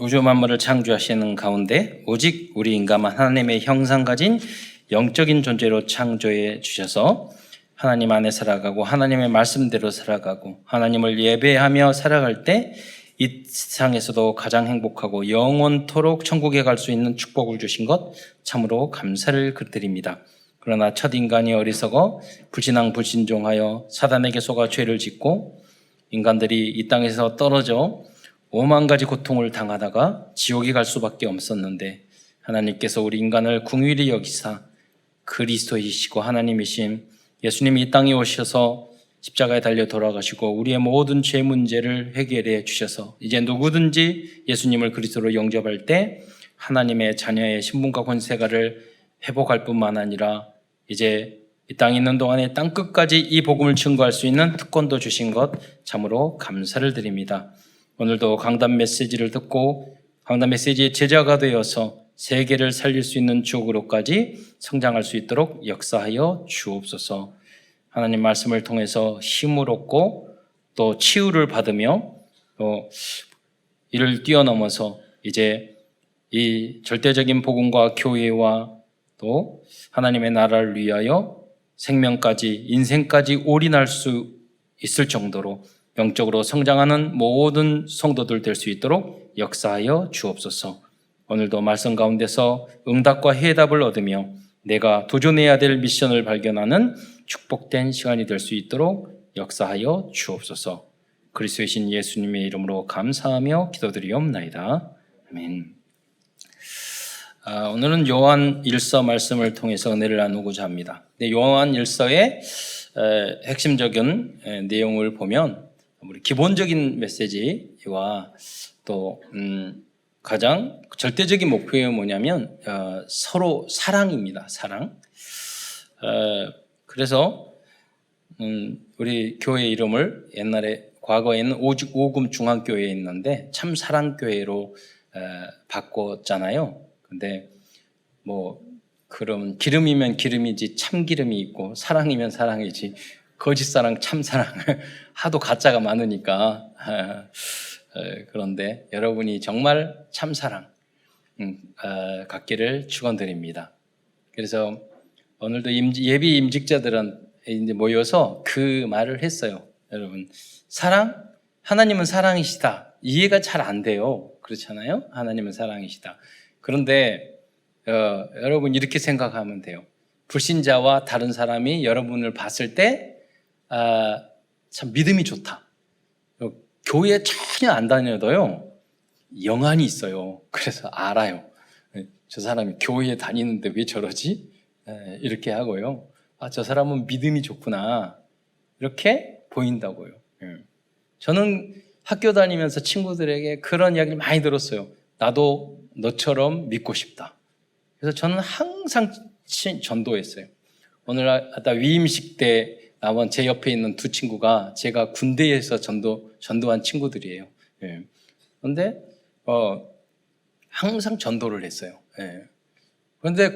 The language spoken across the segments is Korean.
우주 만물을 창조하시는 가운데 오직 우리 인간만 하나님의 형상 가진 영적인 존재로 창조해 주셔서 하나님 안에 살아가고 하나님의 말씀대로 살아가고 하나님을 예배하며 살아갈 때 이 세상에서도 가장 행복하고 영원토록 천국에 갈 수 있는 축복을 주신 것 참으로 감사를 드립니다. 그러나 첫 인간이 어리석어 불신앙 불신종하여 사단에게 속아 죄를 짓고 인간들이 이 땅에서 떨어져 오만 가지 고통을 당하다가 지옥에 갈 수밖에 없었는데 하나님께서 우리 인간을 긍휼히 여기사 그리스도이시고 하나님이신 예수님이 이 땅에 오셔서 십자가에 달려 돌아가시고 우리의 모든 죄 문제를 해결해 주셔서 이제 누구든지 예수님을 그리스도로 영접할 때 하나님의 자녀의 신분과 권세가를 회복할 뿐만 아니라 이제 이 땅에 있는 동안에 땅 끝까지 이 복음을 증거할 수 있는 특권도 주신 것 참으로 감사를 드립니다. 오늘도 강단 메시지를 듣고 강단 메시지의 제자가 되어서 세계를 살릴 수 있는 주역으로까지 성장할 수 있도록 역사하여 주옵소서. 하나님 말씀을 통해서 힘을 얻고 또 치유를 받으며 또 이를 뛰어넘어서 이제 이 절대적인 복음과 교회와 또 하나님의 나라를 위하여 생명까지 인생까지 올인할 수 있을 정도로 영적으로 성장하는 모든 성도들 될 수 있도록 역사하여 주옵소서. 오늘도 말씀 가운데서 응답과 해답을 얻으며 내가 도전해야 될 미션을 발견하는 축복된 시간이 될 수 있도록 역사하여 주옵소서. 그리스도의 신 예수님의 이름으로 감사하며 기도드리옵나이다. 아멘. 오늘은 요한 1서 말씀을 통해서 은혜를 나누고자 합니다. 요한 1서의 핵심적인 내용을 보면 우리 기본적인 메시지와 또 가장 절대적인 목표가 뭐냐면 서로 사랑입니다. 사랑. 그래서 우리 교회 이름을 옛날에 과거에는 오금 중앙교회에 있는데 참사랑교회로 바꿨잖아요. 근데 뭐 그럼 기름이면 기름이지 참기름이 있고 사랑이면 사랑이지 거짓사랑 참사랑 하도 가짜가 많으니까 그런데 여러분이 정말 참사랑 갖기를 축원드립니다. 그래서 오늘도 예비 임직자들은 이제 모여서 그 말을 했어요. 여러분 사랑? 하나님은 사랑이시다. 이해가 잘 안 돼요. 그렇잖아요. 하나님은 사랑이시다. 그런데 여러분 이렇게 생각하면 돼요. 불신자와 다른 사람이 여러분을 봤을 때 참 믿음이 좋다. 교회 전혀 안 다녀도요 영안이 있어요. 그래서 알아요. 저 사람이 교회에 다니는데 왜 저러지? 이렇게 하고요. 저 사람은 믿음이 좋구나 이렇게 보인다고요. 저는 학교 다니면서 친구들에게 그런 이야기를 많이 들었어요. 나도 너처럼 믿고 싶다. 그래서 저는 항상 전도했어요. 오늘 아까 위임식 때 나온 제 옆에 있는 두 친구가 제가 군대에서 전도한 친구들이에요. 그런데 항상 전도를 했어요. 그런데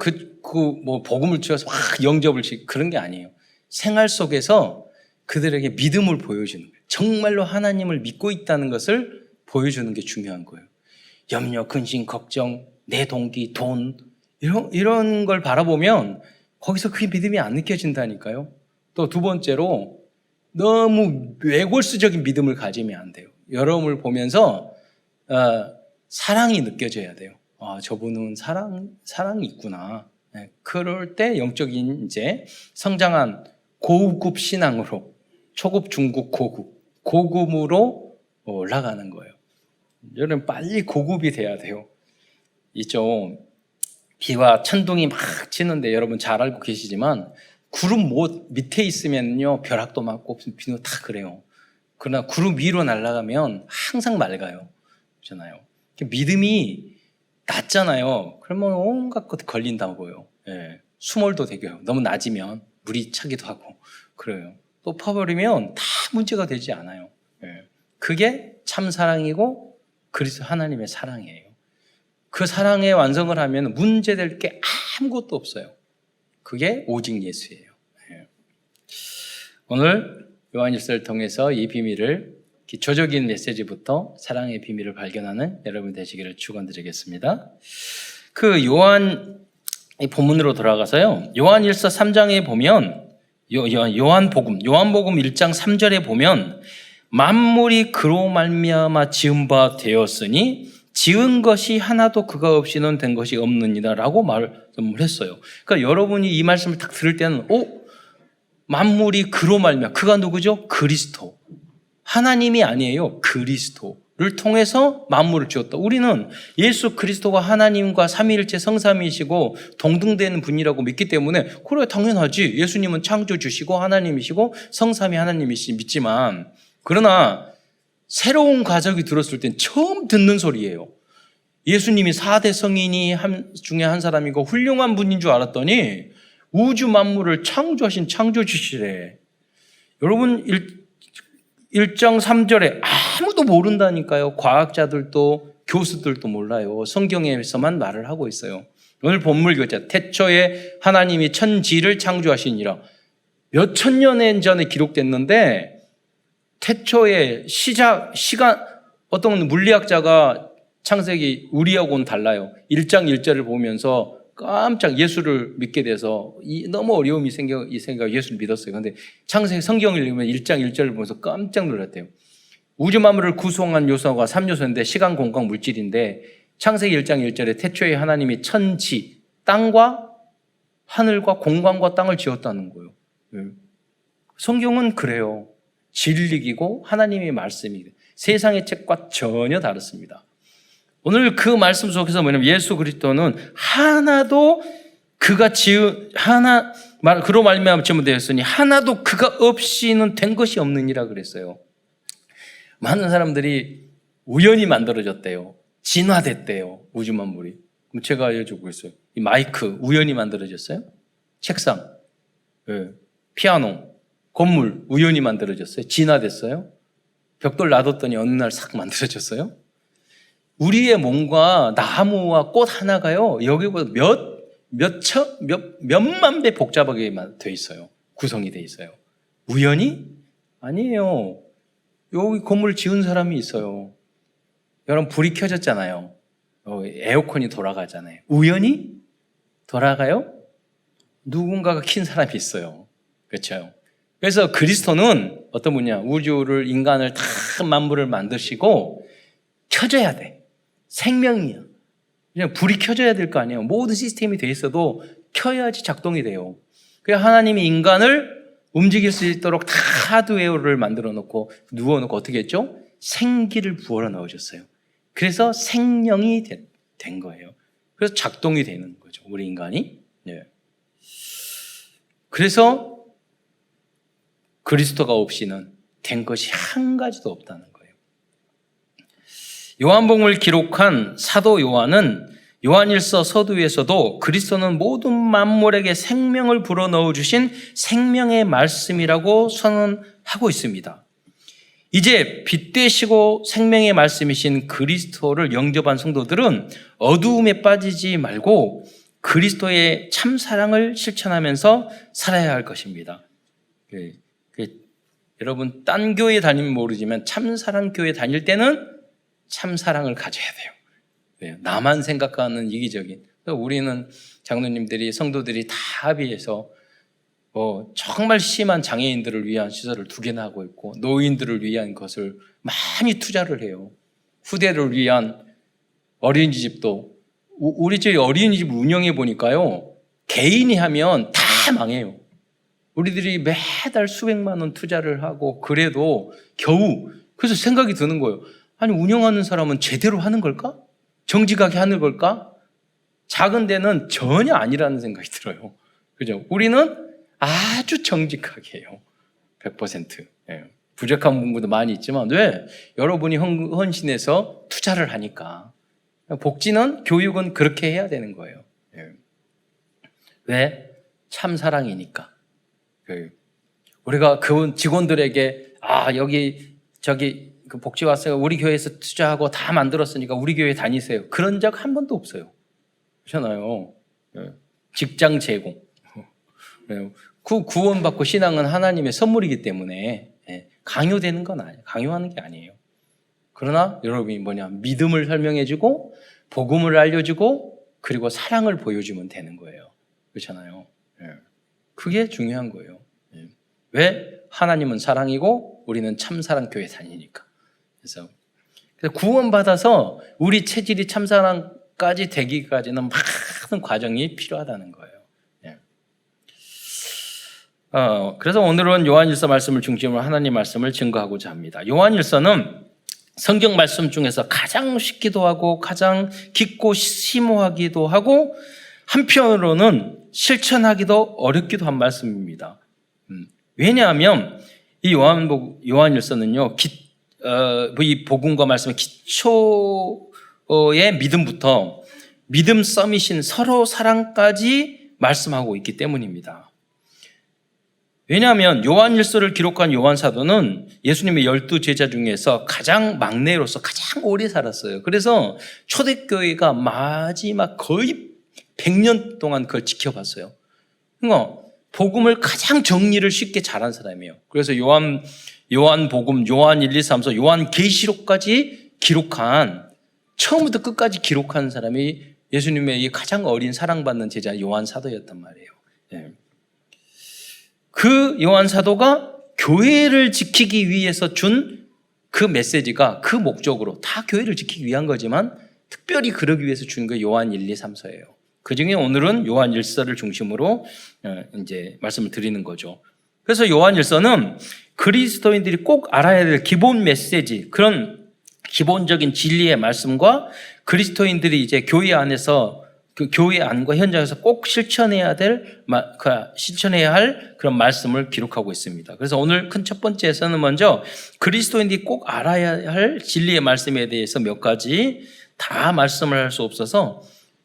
뭐 복음을 주어서 막 영접을 그런 게 아니에요. 생활 속에서 그들에게 믿음을 보여주는 거예요. 정말로 하나님을 믿고 있다는 것을 보여주는 게 중요한 거예요. 염려, 근심, 걱정, 내 동기, 돈 이런 걸 바라보면 거기서 그게 믿음이 안 느껴진다니까요. 또 두 번째로 너무 외골수적인 믿음을 가지면 안 돼요. 여러분을 보면서 사랑이 느껴져야 돼요. 저분은 사랑이 있구나. 그럴 때 영적인 이제 성장한 고급 신앙으로 초급, 중급, 고급으로 올라가는 거예요. 여러분 빨리 고급이 돼야 돼요. 이쪽 비와 천둥이 막 치는데 여러분 잘 알고 계시지만 구름 밑에 있으면요 벼락도 맞고 비도 다 그래요. 그러나 구름 위로 날아가면 항상 맑아요. 그렇잖아요. 믿음이 낮잖아요. 그러면 온갖 것 걸린다고요. 수몰도 되고요. 너무 낮으면 물이 차기도 하고 그래요. 또 퍼버리면 다 문제가 되지 않아요. 그게 참 사랑이고 그리스도 하나님의 사랑이에요. 그 사랑의 완성을 하면 문제될 게 아무것도 없어요. 그게 오직 예수예요. 오늘 요한 1서를 통해서 이 비밀을 기초적인 메시지부터 사랑의 비밀을 발견하는 여러분 되시기를 축원드리겠습니다. 그 요한 본문으로 돌아가서요. 요한일서 3장에 보면 요한복음 1장 3절에 보면 만물이 그로 말미암아 지은 바 되었으니 지은 것이 하나도 그가 없이는 된 것이 없느니라라고 말씀을 했어요. 그러니까 여러분이 이 말씀을 딱 들을 때는 만물이 그로 말미암아 그가 누구죠? 그리스도. 하나님이 아니에요. 그리스도를 통해서 만물을 지었다. 우리는 예수 그리스도가 하나님과 삼위일체 성삼위이시고 동등되는 분이라고 믿기 때문에 그래 당연하지. 예수님은 창조주시고 하나님이시고 성삼위 하나님이시 믿지만 그러나 새로운 가족이 들었을 땐 처음 듣는 소리예요. 예수님이 4대 성인이 중에 한 사람이고 훌륭한 분인 줄 알았더니 우주 만물을 창조하신 창조주시래. 여러분 1장 3절에 아무도 모른다니까요. 과학자들도 교수들도 몰라요. 성경에서만 말을 하고 있어요. 오늘 본문 읽었죠. 태초에 하나님이 천지를 창조하시니라. 몇천 년 전에 기록됐는데 태초의 시간 어떤 물리학자가 창세기 우리하고는 달라요. 1장 1절을 보면서 깜짝 예수를 믿게 돼서 너무 어려움이 이 생각 예수를 믿었어요. 그런데 창세기 성경을 읽으면 1장 1절을 보면서 깜짝 놀랐대요. 우주 만물을 구성한 요소가 3요소인데 시간, 공간, 물질인데 창세기 1장 1절에 태초에 하나님이 천지, 땅과 하늘과 공간과 땅을 지었다는 거예요. 성경은 그래요. 진리이고 하나님의 말씀이 세상의 책과 전혀 다릅니다. 오늘 그 말씀 속에서 뭐냐면 예수 그리스도는 하나도 그가 그로 말미암아 지으면 되었으니 하나도 그가 없이는 된 것이 없느니라 그랬어요. 많은 사람들이 우연히 만들어졌대요. 진화됐대요. 우주 만물이. 그럼 제가 알려주고 있어요. 이 마이크 우연히 만들어졌어요? 책상, 피아노, 건물 우연히 만들어졌어요? 진화됐어요? 벽돌 놔뒀더니 어느 날 싹 만들어졌어요? 우리의 몸과 나무와 꽃 하나가요, 여기보다 몇만 배 복잡하게 돼 있어요. 구성이 돼 있어요. 우연히? 아니에요. 여기 건물 지은 사람이 있어요. 여러분, 불이 켜졌잖아요. 에어컨이 돌아가잖아요. 우연히? 돌아가요? 누군가가 킨 사람이 있어요. 그렇죠? 그래서 그리스도는 어떤 분이냐? 우주를, 인간을 다 만물을 만드시고 켜져야 돼. 생명이야. 그냥 불이 켜져야 될 거 아니에요. 모든 시스템이 돼 있어도 켜야지 작동이 돼요. 그래서 하나님이 인간을 움직일 수 있도록 다 하드웨어를 만들어 놓고 누워놓고 어떻게 했죠? 생기를 부어러 넣으셨어요. 그래서 생명이 된 거예요. 그래서 작동이 되는 거죠. 우리 인간이. 네. 그래서 그리스도가 없이는 된 것이 한 가지도 없다는 거예요. 요한복음을 기록한 사도 요한은 요한일서 서두에서도 그리스도는 모든 만물에게 생명을 불어넣어 주신 생명의 말씀이라고 선언하고 있습니다. 이제 빛 되시고 생명의 말씀이신 그리스도를 영접한 성도들은 어두움에 빠지지 말고 그리스도의 참 사랑을 실천하면서 살아야 할 것입니다. 여러분, 딴 교회 다니면 모르지만 참사랑 교회 다닐 때는 참사랑을 가져야 돼요. 나만 생각하는 이기적인. 우리는 장로님들이, 성도들이 다 합의해서 정말 심한 장애인들을 위한 시설을 2개나 하고 있고 노인들을 위한 것을 많이 투자를 해요. 후대를 위한 어린이집도, 우리 저희 어린이집 운영해 보니까요, 개인이 하면 다 망해요. 우리들이 매달 수백만 원 투자를 하고 그래도 겨우, 그래서 생각이 드는 거예요. 아니, 운영하는 사람은 제대로 하는 걸까? 정직하게 하는 걸까? 작은 데는 전혀 아니라는 생각이 들어요. 그죠? 우리는 아주 정직하게 해요. 100%. 예. 부족한 부분도 많이 있지만 왜? 여러분이 헌신해서 투자를 하니까. 복지는, 교육은 그렇게 해야 되는 거예요. 예. 왜? 참사랑이니까. 우리가 그 직원들에게 저기 그 복지 왔어요. 우리 교회에서 투자하고 다 만들었으니까 우리 교회 다니세요. 그런 적 한 번도 없어요. 그렇잖아요. 직장 제공. 그 구원받고 신앙은 하나님의 선물이기 때문에 강요되는 건 아니에요. 강요하는 게 아니에요. 그러나 여러분이 믿음을 설명해주고 복음을 알려주고 그리고 사랑을 보여주면 되는 거예요. 그렇잖아요. 그게 중요한 거예요. 왜? 하나님은 사랑이고 우리는 참사랑교회 다니니까. 그래서 구원받아서 우리 체질이 참사랑까지 되기까지는 많은 과정이 필요하다는 거예요. 그래서 오늘은 요한일서 말씀을 중심으로 하나님 말씀을 증거하고자 합니다. 요한일서는 성경 말씀 중에서 가장 쉽기도 하고 가장 깊고 심오하기도 하고 한편으로는 실천하기도 어렵기도 한 말씀입니다. 왜냐하면 이 요한일서는요, 이 복음과 말씀의 기초의 믿음부터 믿음 서밋인 서로 사랑까지 말씀하고 있기 때문입니다. 왜냐하면 요한일서를 기록한 요한 사도는 예수님의 12 제자 중에서 가장 막내로서 가장 오래 살았어요. 그래서 초대교회가 마지막 거의 100년 동안 그걸 지켜봤어요. 그러니까 복음을 가장 정리를 쉽게 잘한 사람이에요. 그래서 요한복음, 요한 1, 2, 3, 4, 요한 계시록까지 기록한, 처음부터 끝까지 기록한 사람이 예수님의 가장 어린 사랑받는 제자 요한 사도였단 말이에요. 그 요한 사도가 교회를 지키기 위해서 준 그 메시지가 그 목적으로 다 교회를 지키기 위한 거지만 특별히 그러기 위해서 준 게 요한 1, 2, 3, 4예요. 그 중에 오늘은 요한 1서를 중심으로 이제 말씀을 드리는 거죠. 그래서 요한 1서는 그리스도인들이 꼭 알아야 될 기본 메시지, 그런 기본적인 진리의 말씀과 그리스도인들이 이제 교회 안에서 그 교회 안과 현장에서 꼭 실천해야 할 그런 말씀을 기록하고 있습니다. 그래서 오늘 큰 첫 번째에서는 먼저 그리스도인들이 꼭 알아야 할 진리의 말씀에 대해서 몇 가지 다 말씀을 할 수 없어서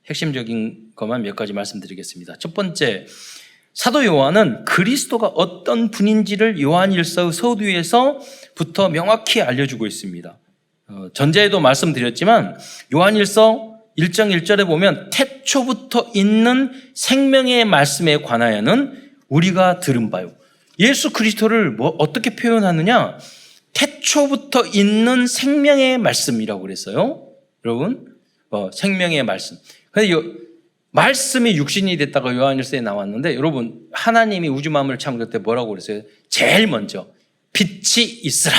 핵심적인 것만 몇 가지 말씀드리겠습니다. 첫 번째, 사도 요한은 그리스도가 어떤 분인지를 요한일서 서두에서부터 명확히 알려주고 있습니다. 전자에도 말씀드렸지만 요한일서 1장 1절에 보면 태초부터 있는 생명의 말씀에 관하여는 우리가 들은 바요. 예수 그리스도를 어떻게 표현하느냐? 태초부터 있는 생명의 말씀이라고 그랬어요. 여러분, 생명의 말씀. 근데 말씀이 육신이 됐다가 요한일서에 나왔는데, 여러분, 하나님이 우주 만물을 창조할 때 뭐라고 그랬어요? 제일 먼저 빛이 있으라.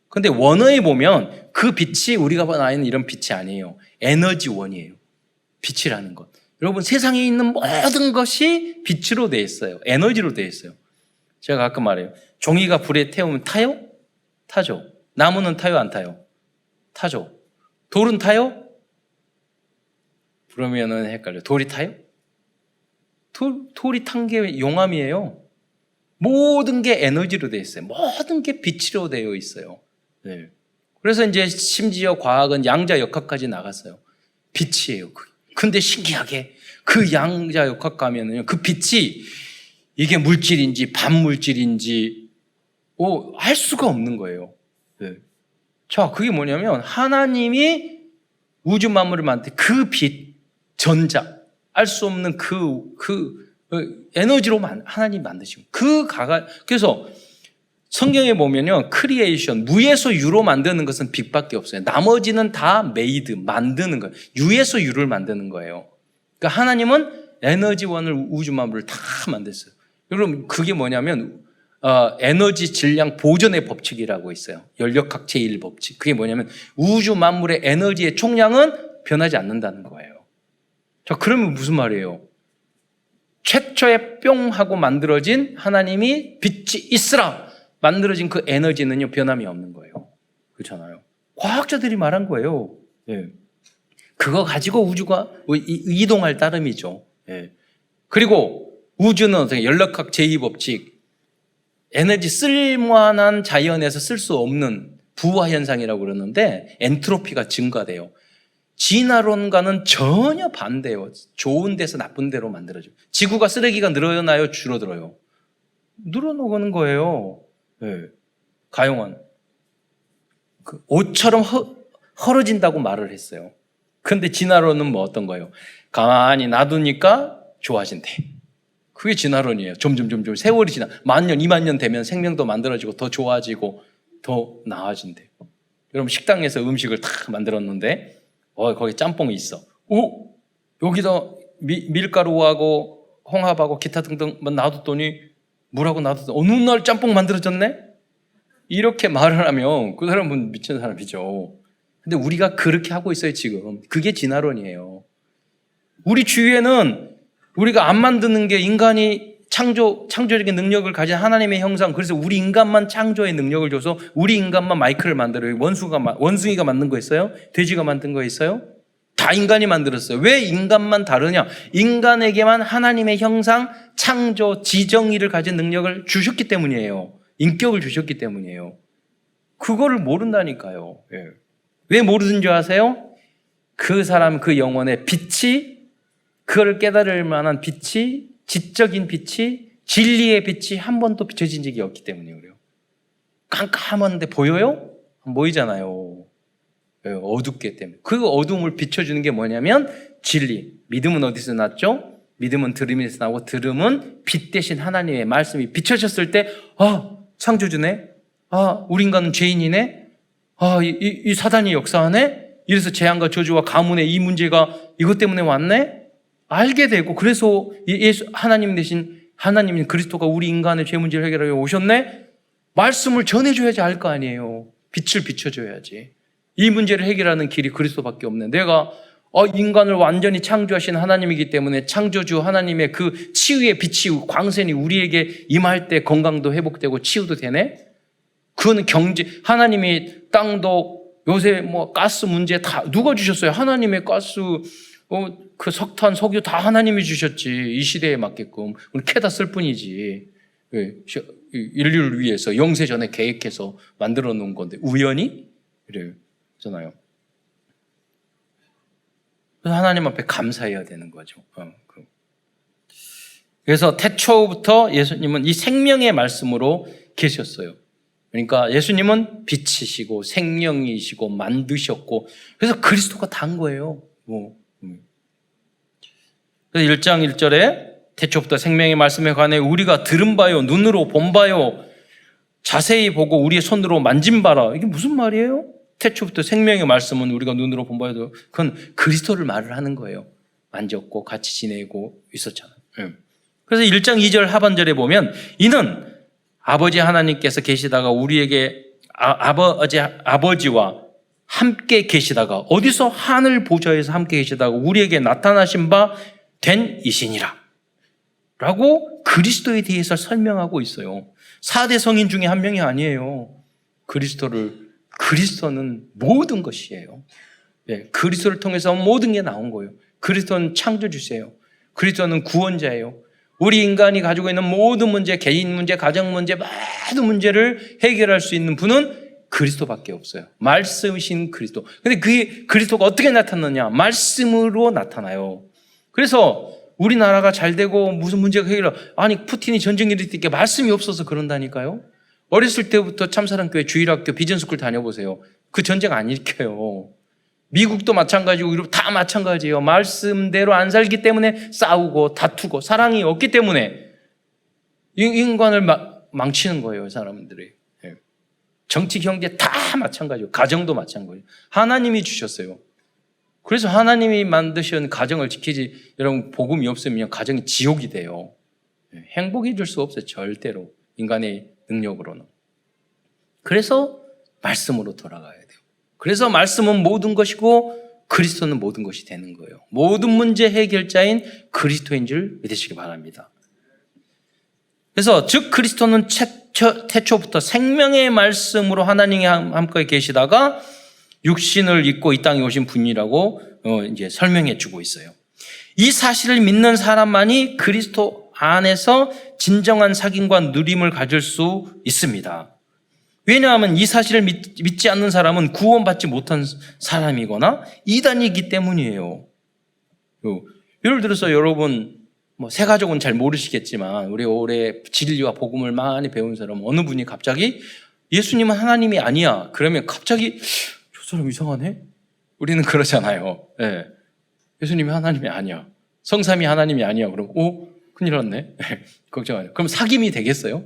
근데 원어에 보면 그 빛이 우리가 아는 이런 빛이 아니에요. 에너지원이에요. 빛이라는 것. 여러분, 세상에 있는 모든 것이 빛으로 되어 있어요. 에너지로 되어 있어요. 제가 가끔 말해요. 종이가 불에 태우면 타요? 타죠. 나무는 타요? 안 타요? 타죠. 돌은 타요? 그러면은 헷갈려요. 돌이 타요? 돌이 탄 게 용암이에요. 모든 게 에너지로 되어 있어요. 모든 게 빛으로 되어 있어요. 네. 그래서 이제 심지어 과학은 양자역학까지 나갔어요. 빛이에요. 근데 신기하게 그 양자역학 가면은요, 그 빛이 이게 물질인지 반물질인지 알 수가 없는 거예요. 네. 자, 그게 뭐냐면 하나님이 우주 만물을 만들 때 그 빛, 전자, 알 수 없는 그 에너지로 하나님이 만드신 그래서 성경에 보면요, 크리에이션, 무에서 유로 만드는 것은 빛밖에 없어요. 나머지는 다 메이드, 만드는 거예요. 유에서 유를 만드는 거예요. 그러니까 하나님은 에너지원을 우주 만물을 다 만들었어요. 여러분, 그게 뭐냐면 에너지 질량 보존의 법칙이라고 있어요. 연력학 제1법칙. 그게 뭐냐면 우주 만물의 에너지의 총량은 변하지 않는다는 거예요. 자, 그러면 무슨 말이에요? 최초에 뿅 하고 만들어진 하나님이 빛이 있으라 만들어진 그 에너지는요, 변함이 없는 거예요. 그렇잖아요. 과학자들이 말한 거예요. 예. 그거 가지고 우주가 이동할 따름이죠. 예. 그리고 우주는 어떻게 연력학 제2법칙, 에너지 쓸만한 자연에서 쓸 수 없는 부하 현상이라고 그러는데 엔트로피가 증가돼요. 진화론과는 전혀 반대예요. 좋은 데서 나쁜 데로 만들어져요. 지구가 쓰레기가 늘어나요? 줄어들어요? 늘어나는 거예요. 네. 가용한 옷처럼 헐어진다고 말을 했어요. 근데 진화론은 뭐 어떤 거예요? 가만히 놔두니까 좋아진대. 그게 진화론이에요. 점점 세월이 지나 10,000년, 20,000년 되면 생명도 만들어지고 더 좋아지고 더 나아진대요. 여러분 식당에서 음식을 다 만들었는데 거기 짬뽕이 있어. 여기다 밀가루하고 홍합하고 기타 등등 놔뒀더니 물하고 놔뒀더니 어느 날 짬뽕 만들어졌네? 이렇게 말을 하면 그 사람은 미친 사람이죠. 근데 우리가 그렇게 하고 있어요 지금. 그게 진화론이에요. 우리 주위에는 우리가 안 만드는 게 인간이 창조적인 능력을 가진 하나님의 형상, 그래서 우리 인간만 창조의 능력을 줘서 우리 인간만 마이크를 만들어요. 원숭이가 만든 거 있어요? 돼지가 만든 거 있어요? 다 인간이 만들었어요. 왜 인간만 다르냐? 인간에게만 하나님의 형상, 창조, 지정의를 가진 능력을 주셨기 때문이에요. 인격을 주셨기 때문이에요. 그거를 모른다니까요. 예. 왜 모르는 줄 아세요? 그 사람, 그 영혼의 빛이, 그걸 깨달을 만한 빛이, 지적인 빛이, 진리의 빛이 한 번도 비춰진 적이 없기 때문에 그래요. 깜깜한데 보여요? 안 보이잖아요. 예, 어둡기 때문에. 그 어둠을 비춰주는 게 뭐냐면 진리. 믿음은 어디서 났죠? 믿음은 들음에서 나오고 들음은 빛 대신 하나님의 말씀이 비춰졌을 때 창조주네? 우리 인간은 죄인이네? 이 사단이 역사하네? 이래서 재앙과 저주와 가문의 이 문제가 이것 때문에 왔네? 알게 되고, 그래서 예수 하나님 대신 하나님인 그리스도가 우리 인간의 죄 문제를 해결하러 오셨네? 말씀을 전해줘야지 알 거 아니에요. 빛을 비춰줘야지. 이 문제를 해결하는 길이 그리스도밖에 없네. 내가 인간을 완전히 창조하신 하나님이기 때문에 창조주 하나님의 그 치유의 빛이, 광선이 우리에게 임할 때 건강도 회복되고 치유도 되네? 그건 하나님이 땅도 요새 가스 문제 다 누가 주셨어요? 하나님의 가스, 그 석탄, 석유 다 하나님이 주셨지. 이 시대에 맞게끔. 우리 캐다 쓸 뿐이지. 인류를 위해서 영세 전에 계획해서 만들어 놓은 건데 우연히? 그래요. 잖아요. 그래서 하나님 앞에 감사해야 되는 거죠. 그래서 태초부터 예수님은 이 생명의 말씀으로 계셨어요. 그러니까 예수님은 빛이시고 생명이시고 만드셨고, 그래서 그리스도가 단 거예요. 그래서 1장 1절에 태초부터 생명의 말씀에 관해 우리가 들은 바요, 눈으로 본 바요, 자세히 보고 우리의 손으로 만진 바라. 이게 무슨 말이에요? 태초부터 생명의 말씀은 우리가 눈으로 본 바에도 그건 그리스도를 말을 하는 거예요. 만졌고 같이 지내고 있었잖아요. 그래서 1장 2절 하반절에 보면 이는 아버지 하나님께서 계시다가 우리에게 아버지와 함께 계시다가, 어디서? 하늘 보좌에서 함께 계시다가 우리에게 나타나신 바 된 이신이라 라고 그리스도에 대해서 설명하고 있어요. 4대 성인 중에 한 명이 아니에요. 그리스도는 모든 것이에요. 그리스도를 통해서 모든 게 나온 거예요. 그리스도는 창조주세요. 그리스도는 구원자예요. 우리 인간이 가지고 있는 모든 문제, 개인 문제, 가정 문제, 모든 문제를 해결할 수 있는 분은 그리스도밖에 없어요. 말씀이신 그리스도. 근데 그 그리스도가 어떻게 나타나냐? 말씀으로 나타나요. 그래서 우리나라가 잘 되고 무슨 문제가 아니 푸틴이 전쟁 일으킬 때 말씀이 없어서 그런다니까요. 어렸을 때부터 참사랑교회 주일학교 비전스쿨 다녀보세요. 그 전쟁 안 일으켜요. 미국도 마찬가지고 유럽 다 마찬가지예요. 말씀대로 안 살기 때문에 싸우고 다투고 사랑이 없기 때문에 인간을 망치는 거예요. 사람들이. 정치, 경제 다 마찬가지예요. 가정도 마찬가지예요. 하나님이 주셨어요. 그래서 하나님이 만드신 가정을 지키지, 여러분 복음이 없으면 가정이 지옥이 돼요. 행복해 줄 수 없어요. 절대로. 인간의 능력으로는. 그래서 말씀으로 돌아가야 돼요. 그래서 말씀은 모든 것이고 그리스도는 모든 것이 되는 거예요. 모든 문제 해결자인 그리스도인 줄 믿으시기 바랍니다. 그래서 즉 그리스도는 태초부터 생명의 말씀으로 하나님이 함께 계시다가 육신을 입고 이 땅에 오신 분이라고 이제 설명해 주고 있어요. 이 사실을 믿는 사람만이 그리스도 안에서 진정한 sak임과 누림을 가질 수 있습니다. 왜냐하면 이 사실을 믿지 않는 사람은 구원받지 못한 사람이거나 이단이기 때문이에요. 예를 들어서 여러분 새 가족은 잘 모르시겠지만 우리 올해 진리와 복음을 많이 배운 사람 어느 분이 갑자기 예수님은 하나님이 아니야. 그러면 갑자기 저 사람 이상하네? 우리는 그러잖아요. 네. 예수님이 하나님이 아니야. 성삼이 하나님이 아니야. 그럼 큰일 났네. 걱정 안 해요. 그럼 사귐이 되겠어요?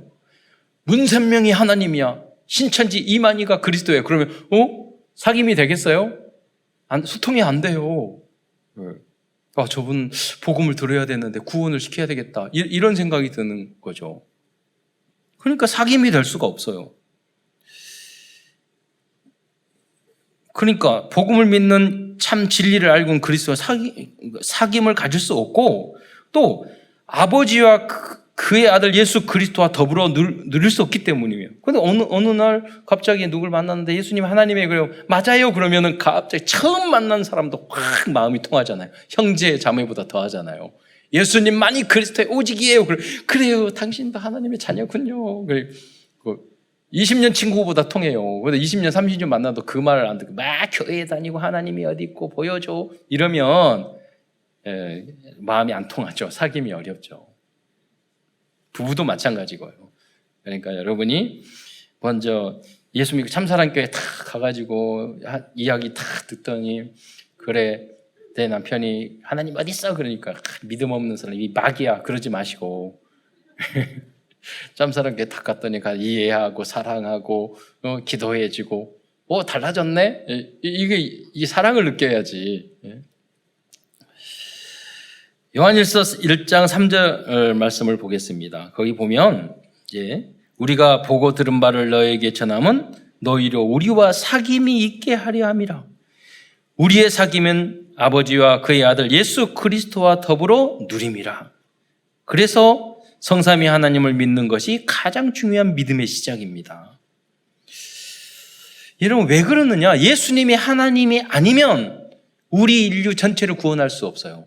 문선명이 하나님이야. 신천지 이만희가 그리스도예요. 그러면 사귐이 되겠어요? 소통이 안 돼요. 저분 복음을 들어야 되는데 구원을 시켜야 되겠다. 이런 생각이 드는 거죠. 그러니까 사귐이 될 수가 없어요. 그러니까 복음을 믿는 참 진리를 알고 있는 그리스도와 사귐을 가질 수 없고, 또 아버지와 그의 아들 예수 그리스도와 더불어 누릴 수 없기 때문이에요. 그런데 어느 날 갑자기 누굴 만났는데 예수님 하나님의 그래요. 맞아요. 그러면은 갑자기 처음 만난 사람도 확 마음이 통하잖아요. 형제 자매보다 더하잖아요. 예수님만이 그리스도의 오직이에요. 그래요. 당신도 하나님의 자녀군요. 20년 친구보다 통해요. 그래서 20년, 30년 만나도 그 말을 안 듣고 막 교회에 다니고 하나님이 어디 있고 보여줘. 이러면 마음이 안 통하죠. 사귐이 어렵죠. 부부도 마찬가지고요. 그러니까 여러분이 먼저 예수 믿고 참사랑교회 탁 가가지고 이야기 탁 듣더니 그래 내 남편이 하나님 어디 있어? 그러니까 믿음 없는 사람이 막이야. 그러지 마시고 참사랑교회 탁 갔더니 이해하고 사랑하고 기도해주고 달라졌네? 이게 사랑을 느껴야지. 요한일서 1장 3절 말씀을 보겠습니다. 거기 보면 이제 우리가 보고 들은 바를 너에게 전함은 너희로 우리와 사귐이 있게 하려 함이라. 우리의 사귐은 아버지와 그의 아들 예수 그리스도와 더불어 누림이라. 그래서 성삼위 하나님을 믿는 것이 가장 중요한 믿음의 시작입니다. 여러분 왜 그러느냐? 예수님이 하나님이 아니면 우리 인류 전체를 구원할 수 없어요.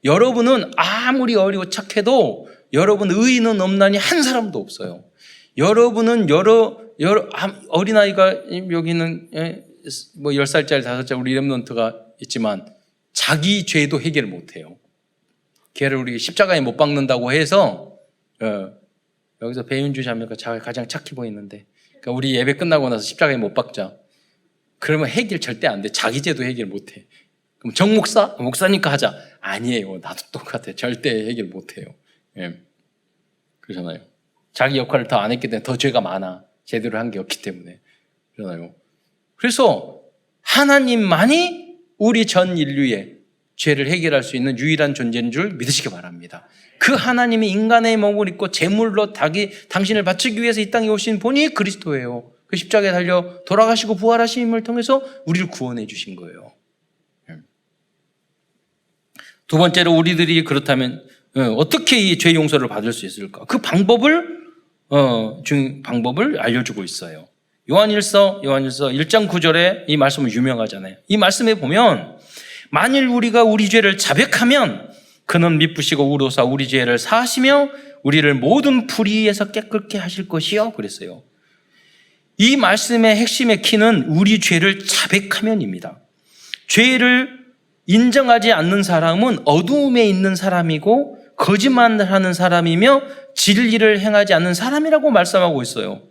여러분은 아무리 어리고 착해도 여러분 의인은 없나니 한 사람도 없어요. 여러분은 어린아이가 여기는 10살짜리 5살짜리 우리 렘넌트가 있지만 자기 죄도 해결 못해요. 걔를 우리 십자가에 못 박는다고 해서 여기서 배윤주 자매가 가장 착해 보이는데 그러니까 우리 예배 끝나고 나서 십자가에 못 박자. 그러면 해결 절대 안 돼. 자기 죄도 해결 못해. 그럼 정 목사? 목사니까 하자. 아니에요. 나도 똑같아. 절대 해결 못해요. 그러잖아요. 자기 역할을 더 안 했기 때문에 더 죄가 많아. 제대로 한 게 없기 때문에. 그러잖아요. 그래서 하나님만이 우리 전 인류의 죄를 해결할 수 있는 유일한 존재인 줄 믿으시기 바랍니다. 그 하나님이 인간의 몸을 입고 제물로 당신을 바치기 위해서 이 땅에 오신 분이 그리스도예요. 그 십자가에 달려 돌아가시고 부활하심을 통해서 우리를 구원해 주신 거예요. 두 번째로 우리들이 그렇다면 어떻게 이 죄 용서를 받을 수 있을까? 그 방법을 알려주고 있어요. 요한일서 1장 9절에 이 말씀은 유명하잖아요. 이 말씀에 보면 만일 우리가 우리 죄를 자백하면 그는 미쁘시고 우로사 우리 죄를 사하시며 우리를 모든 불의에서 깨끗게 하실 것이요. 그랬어요. 이 말씀의 핵심의 키는 우리 죄를 자백하면입니다. 죄를 인정하지 않는 사람은 어두움에 있는 사람이고 거짓말을 하는 사람이며 진리를 행하지 않는 사람이라고 말씀하고 있어요.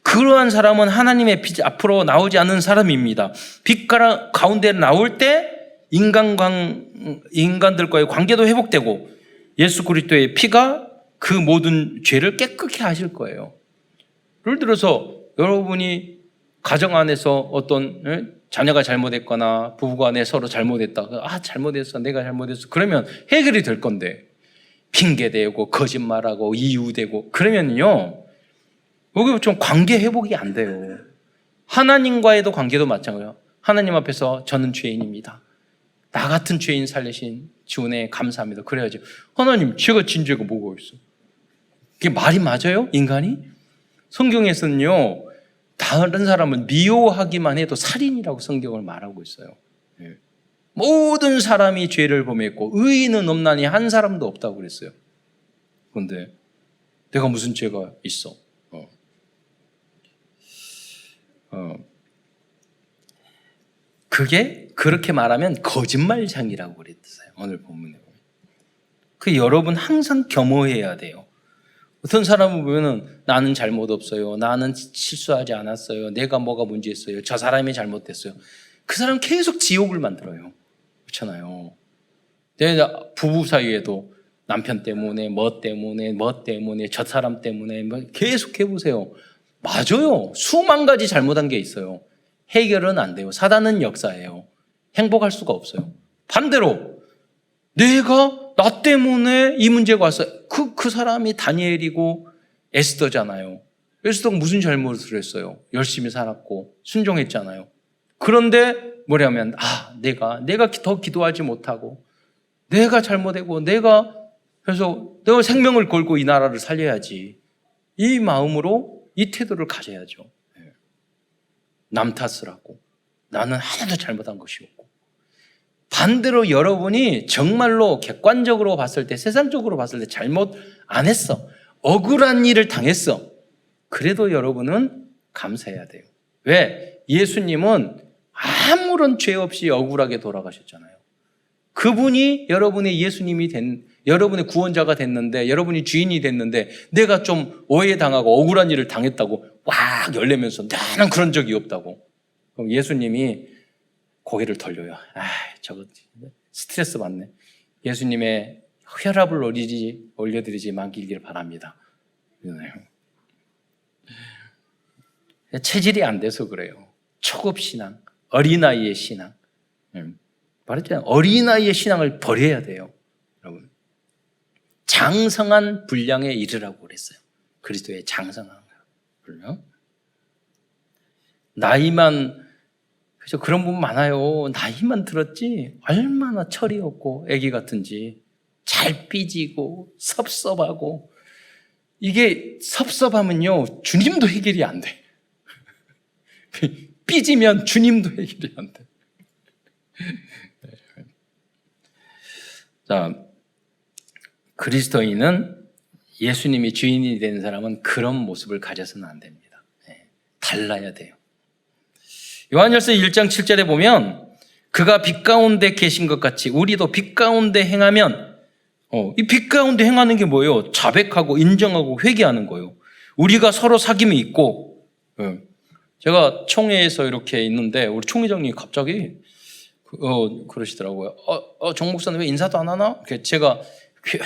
그러한 사람은 하나님의 빛 앞으로 나오지 않는 사람입니다. 빛 가운데 나올 때 인간들과의 관계도 회복되고 예수 그리스도의 피가 그 모든 죄를 깨끗게 하실 거예요. 예를 들어서 여러분이 가정 안에서 어떤 자녀가 잘못했거나 부부간에 서로 잘못했다. 잘못했어. 내가 잘못했어. 그러면 해결이 될 건데 핑계대고 거짓말하고 이유되고 그러면요. 여기 좀 관계 회복이 안 돼요. 하나님과의도 관계도 마찬가지예요. 하나님 앞에서 저는 죄인입니다. 나 같은 죄인 살리신 주은혜 감사합니다. 그래야지. 하나님 제가 진 죄가 뭐가 있어? 그게 말이 맞아요? 인간이? 성경에서는요. 다른 사람은 미워하기만 해도 살인이라고 성경을 말하고 있어요. 모든 사람이 죄를 범했고 의인은 없나니 한 사람도 없다고 그랬어요. 그런데 내가 무슨 죄가 있어? 그게 그렇게 말하면 거짓말장이라고 그랬어요. 오늘 본문에 보면. 여러분 항상 겸허해야 돼요. 어떤 사람을 보면은 나는 잘못 없어요. 나는 실수하지 않았어요. 내가 뭐가 문제였어요. 저 사람이 잘못됐어요. 그 사람 계속 지옥을 만들어요. 그렇잖아요. 부부 사이에도 남편 때문에, 뭐 때문에, 저 사람 때문에, 뭐 계속 해보세요. 맞아요. 수만 가지 잘못한 게 있어요. 해결은 안 돼요. 사단은 역사예요. 행복할 수가 없어요. 반대로, 나 때문에 이 문제가 왔어요. 그 사람이 다니엘이고 에스더잖아요. 에스더가 무슨 잘못을 했어요? 열심히 살았고, 순종했잖아요. 그런데 뭐냐면, 내가 더 기도하지 못하고, 내가 잘못하고, 그래서 내가 생명을 걸고 이 나라를 살려야지. 이 마음으로 이 태도를 가져야죠. 남 탓을 하고, 나는 하나도 잘못한 것이 없고. 반대로 여러분이 정말로 객관적으로 봤을 때, 세상적으로 봤을 때 잘못 안 했어. 억울한 일을 당했어. 그래도 여러분은 감사해야 돼요. 왜? 예수님은 아무런 죄 없이 억울하게 돌아가셨잖아요. 그분이 여러분의 여러분의 구원자가 됐는데, 여러분이 주인이 됐는데, 내가 좀 오해당하고 억울한 일을 당했다고 꽉 열내면서 나는 그런 적이 없다고. 그럼 예수님이 고개를 돌려요. 저거 스트레스 받네. 예수님의 혈압을 올려드리지 말기를 바랍니다. 체질이 안 돼서 그래요. 초급신앙, 어린아이의 신앙. 말했잖아요. 어린아이의 신앙을 버려야 돼요. 여러분. 장성한 분량에 이르라고 그랬어요. 그리스도의 장성한 분량. 그래서 그런 분 많아요. 나이만 들었지 얼마나 철이 없고 애기 같은지. 잘 삐지고 섭섭하고. 이게 섭섭하면요 주님도 해결이 안 돼. 삐지면 주님도 해결이 안 돼. 자, 그리스도인은 예수님이 주인이 된 사람은 그런 모습을 가져서는 안 됩니다. 달라야 돼요. 요한일서 1장 7절에 보면 그가 빛 가운데 계신 것 같이 우리도 빛 가운데 행하면 이 빛 가운데 행하는 게 뭐예요? 자백하고 인정하고 회개하는 거예요. 우리가 서로 사귐이 있고 제가 총회에서 이렇게 있는데 우리 총회장님이 갑자기 그러시더라고요. 정 목사님 왜 인사도 안 하나? 제가